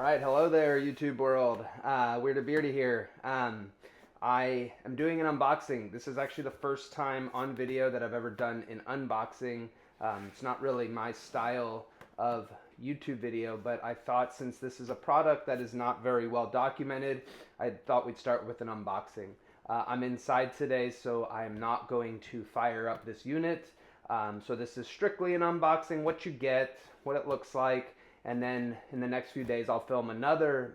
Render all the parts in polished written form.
Alright, hello there YouTube world. We're Beardy here. I am doing an unboxing. This is actually the first time on video that I've ever done an unboxing. It's not really my style of YouTube video, but I thought since this is a product that is not very well documented, I thought we'd start with an unboxing. I'm inside today, so I'm not going to fire up this unit. So this is strictly an unboxing, what you get, what it looks like. And then in the next few days, I'll film another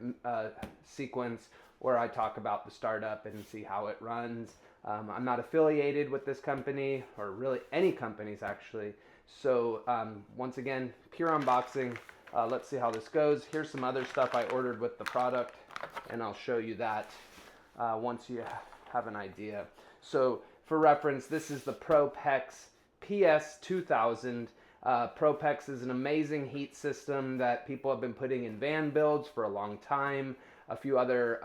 sequence where I talk about the startup and see how it runs. I'm not affiliated with this company, or really any companies actually. So once again, pure unboxing. Let's see how this goes. Here's some other stuff I ordered with the product, and I'll show you that once you have an idea. So for reference, this is the Propex PS2000. Propex is an amazing heat system that people have been putting in van builds for a long time. A few other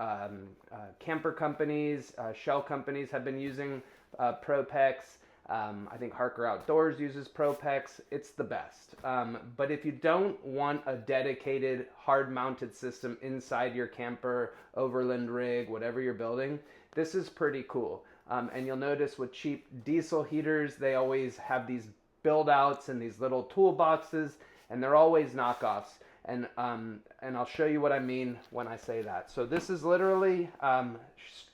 camper companies, shell companies have been using Propex. I think Harker Outdoors uses Propex. It's the best. But if you don't want a dedicated hard-mounted system inside your camper, overland rig, whatever you're building, this is pretty cool. And you'll notice with cheap diesel heaters, they always have these build outs and these little toolboxes, and they're always knockoffs. And I'll show you what I mean when I say that. So this is literally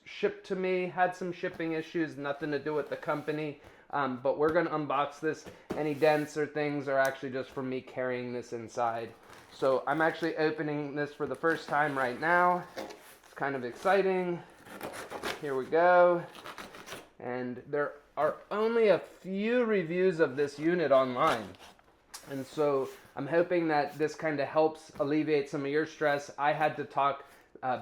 shipped to me, had some shipping issues, nothing to do with the company, but we're gonna unbox this. Any dents or things are actually just from me carrying this inside. So I'm actually opening this for the first time right now. It's kind of exciting. Here we go. And there are only a few reviews of this unit online. And so I'm hoping that this kind of helps alleviate some of your stress. I had to talk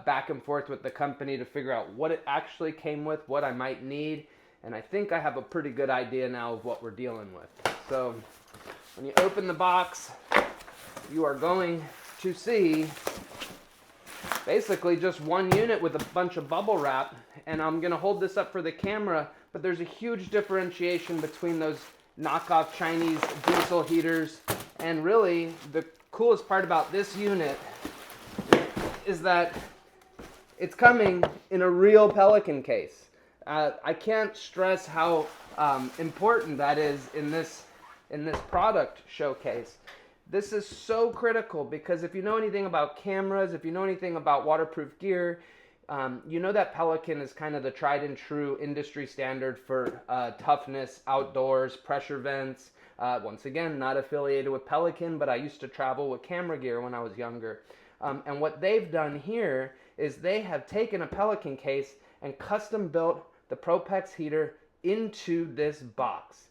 back and forth with the company to figure out what it actually came with, what I might need. And I think I have a pretty good idea now of what we're dealing with. So when you open the box, you are going to see basically just one unit with a bunch of bubble wrap. And I'm going to hold this up for the camera, but there's a huge differentiation between those knockoff Chinese diesel heaters. And really, the coolest part about this unit is that it's coming in a real Pelican case. I can't stress how important that is in this product showcase. This is so critical because if you know anything about cameras, if you know anything about waterproof gear, you know that Pelican is kind of the tried and true industry standard for toughness, outdoors, pressure vents. Once again, not affiliated with Pelican, but I used to travel with camera gear when I was younger. And what they've done here is they have taken a Pelican case and custom built the Propex heater into this box.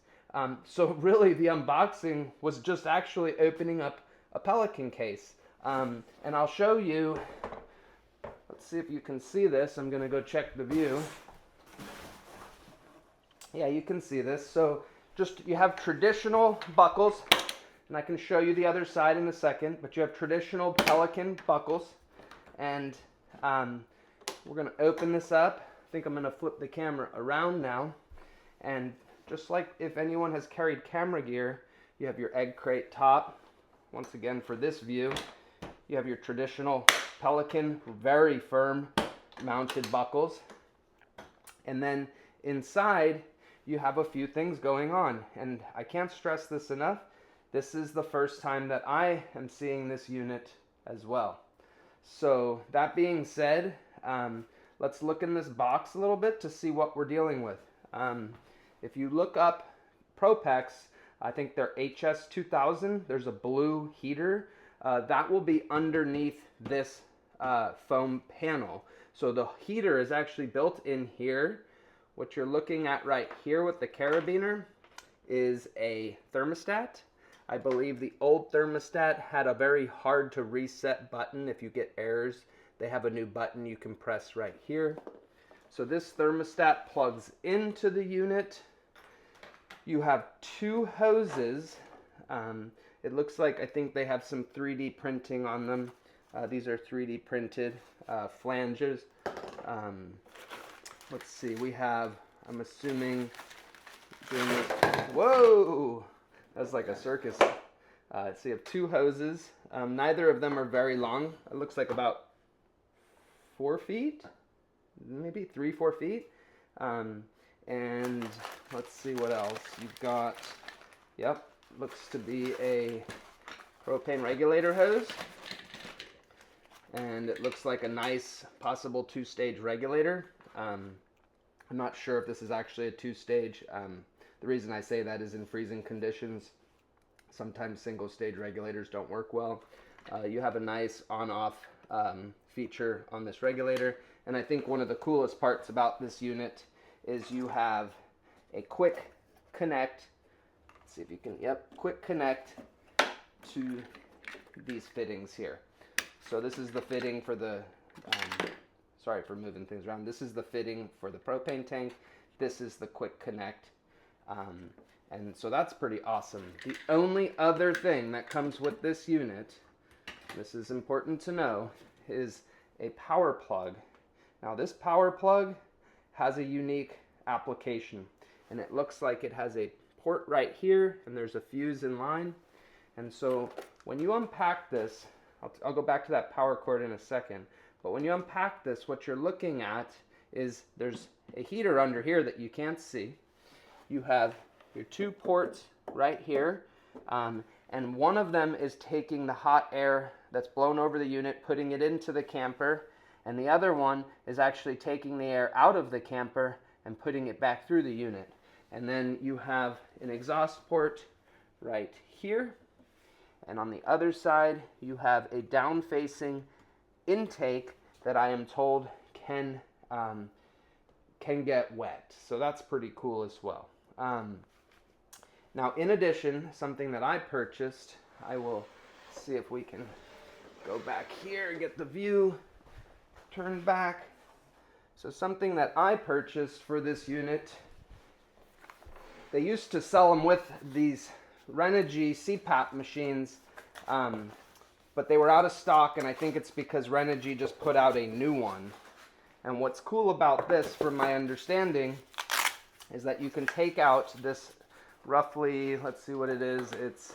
So really the unboxing was just actually opening up a Pelican case. And I'll show you. Let's see if you can see this. I'm going to go check the view. Yeah, you can see this. So just you have traditional buckles, and I can show you the other side in a second, but you have traditional Pelican buckles. And we're going to open this up. I think I'm going to flip the camera around now. And just like if anyone has carried camera gear, you have your egg crate top. Once again, for this view, you have your traditional Pelican, very firm mounted buckles. And then inside, you have a few things going on. And I can't stress this enough. This is the first time that I am seeing this unit as well. So that being said, let's look in this box a little bit to see what we're dealing with. If you look up Propex, I think they're HS2000. There's a blue heater. That will be underneath this foam panel. So the heater is actually built in here. What you're looking at right here with the carabiner is a thermostat. I believe the old thermostat had a very hard to reset button. If you get errors, they have a new button you can press right here. So this thermostat plugs into the unit. You have two hoses. It looks like I think they have some 3D printing on them. These are 3D printed flanges. Let's see, we have, I'm assuming, whoa, that's like a circus So you have two hoses. Neither of them are very long. It looks like about 4 feet, maybe 3-4 feet. And let's see what else. You've got, yep, looks to be a propane regulator hose. And it looks like a nice possible 2-stage regulator. I'm not sure if this is actually a 2-stage. The reason I say that is in freezing conditions, sometimes single-stage regulators don't work well. You have a nice on-off feature on this regulator. And I think one of the coolest parts about this unit is you have a quick connect. Let's see if you can, yep, quick connect to these fittings here. So this is the fitting for the, sorry for moving things around. This is the fitting for the propane tank. This is the quick connect. And so that's pretty awesome. The only other thing that comes with this unit, this is important to know, is a power plug. Now this power plug has a unique application, and it looks like it has a port right here, and there's a fuse in line. And so when you unpack this, I'll go back to that power cord in a second, but when you unpack this, what you're looking at is there's a heater under here that you can't see. You have your 2 ports right here, and one of them is taking the hot air that's blown over the unit, putting it into the camper, and the other one is actually taking the air out of the camper and putting it back through the unit. And then you have an exhaust port right here, and on the other side you have a down-facing intake that I am told can get wet. So that's pretty cool as well. Now, in addition, something that I purchased, I will see if we can go back here and get the view turned back. So something that I purchased for this unit, they used to sell them with these Renogy CPAP machines, but they were out of stock, and I think it's because Renogy just put out a new one. And what's cool about this, from my understanding, is that you can take out this roughly, let's see what it is, it's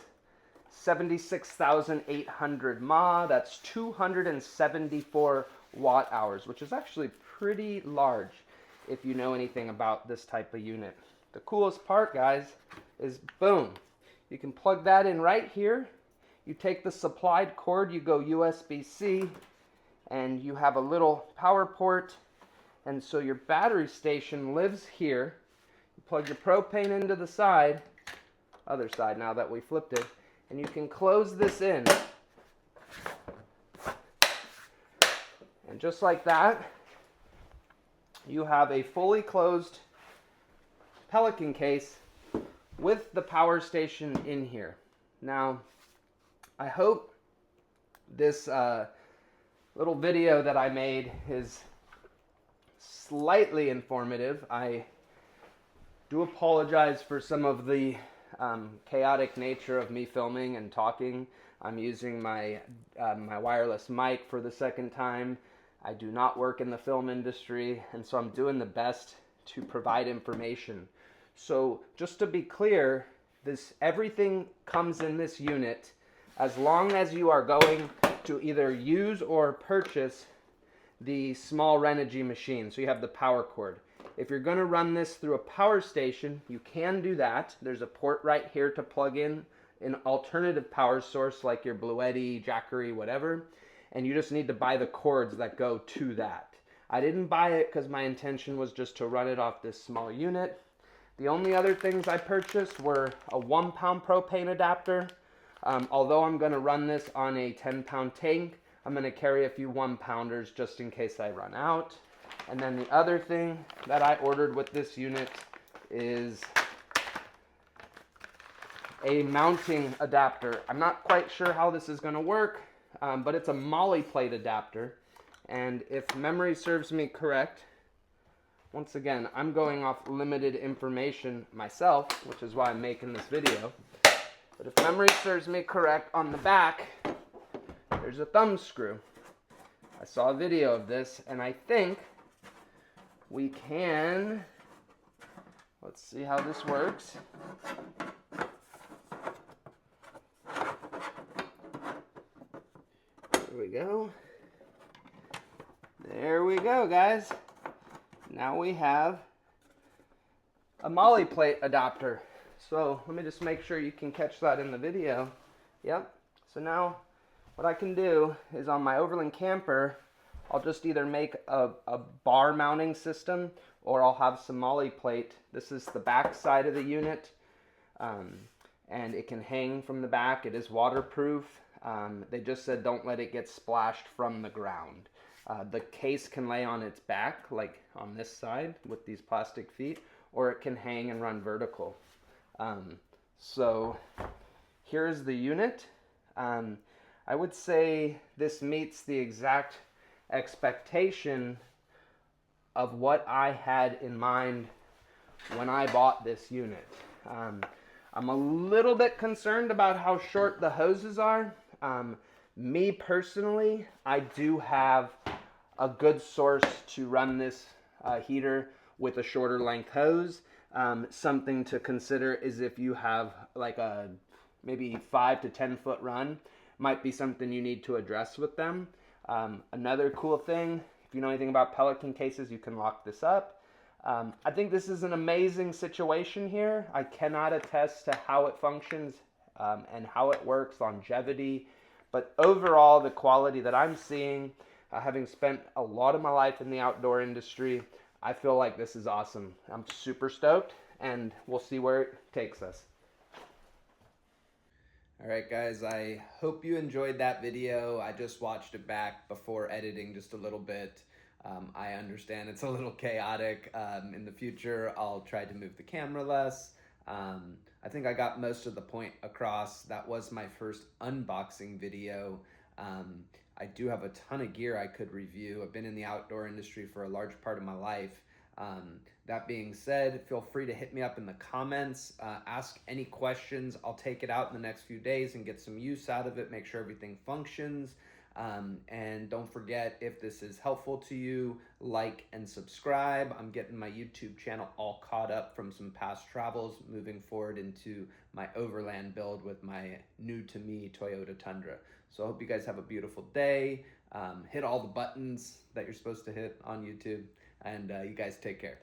76,800 mAh, that's 274 watt hours, which is actually pretty large if you know anything about this type of unit. The coolest part, guys, is boom, you can plug that in right here. You take the supplied cord, you go USB-C, and you have a little power port, and so your battery station lives here. You plug your propane into the side, other side now that we flipped it, and you can close this in. And just like that, you have a fully closed Pelican case with the power station in here. Now, I hope this little video that I made is slightly informative. I do apologize for some of the chaotic nature of me filming and talking. I'm using my wireless mic for the second time. I do not work in the film industry, and so I'm doing the best to provide information. So just to be clear, everything comes in this unit as long as you are going to either use or purchase the small Renogy machine. So you have the power cord. If you're going to run this through a power station, you can do that. There's a port right here to plug in an alternative power source like your Bluetti, Jackery, whatever. And you just need to buy the cords that go to that. I didn't buy it because my intention was just to run it off this small unit. The only other things I purchased were a 1-pound propane adapter. Although I'm going to run this on a 10-pound tank, I'm going to carry a few 1-pounders just in case I run out. And then the other thing that I ordered with this unit is a mounting adapter. I'm not quite sure how this is going to work, but it's a molly plate adapter. And if memory serves me correct, once again, I'm going off limited information myself, which is why I'm making this video. But if memory serves me correct, on the back, there's a thumb screw. I saw a video of this, and I think we can, let's see how this works. There we go. There we go, guys. Now we have a molly plate adapter. So let me just make sure you can catch that in the video. Yep. So now what I can do is on my overland camper, I'll just either make a bar mounting system or I'll have some molly plate. This is the back side of the unit, and it can hang from the back. It is waterproof. They just said don't let it get splashed from the ground. The case can lay on its back, like on this side with these plastic feet, or it can hang and run vertical. So here's the unit. I would say this meets the exact expectation of what I had in mind when I bought this unit. I'm a little bit concerned about how short the hoses are. Me personally, I do have a good source to run this heater with a shorter length hose. Something to consider is if you have like a maybe 5 to 10 foot run, might be something you need to address with them. Another cool thing, if you know anything about Pelican cases, you can lock this up. I think this is an amazing situation here. I cannot attest to how it functions and how it works, longevity, but overall the quality that I'm seeing, having spent a lot of my life in the outdoor industry, I feel like this is awesome. I'm super stoked, and we'll see where it takes us. Alright guys, I hope you enjoyed that video. I just watched it back before editing just a little bit. I understand it's a little chaotic. In the future, I'll try to move the camera less. I think I got most of the point across. That was my first unboxing video. I do have a ton of gear I could review. I've been in the outdoor industry for a large part of my life. That being said, feel free to hit me up in the comments. Ask any questions. I'll take it out in the next few days and get some use out of it, make sure everything functions. And don't forget, if this is helpful to you, like and subscribe. I'm getting my YouTube channel all caught up from some past travels, moving forward into my overland build with my new to me Toyota Tundra. So I hope you guys have a beautiful day. Hit all the buttons that you're supposed to hit on YouTube, and you guys take care.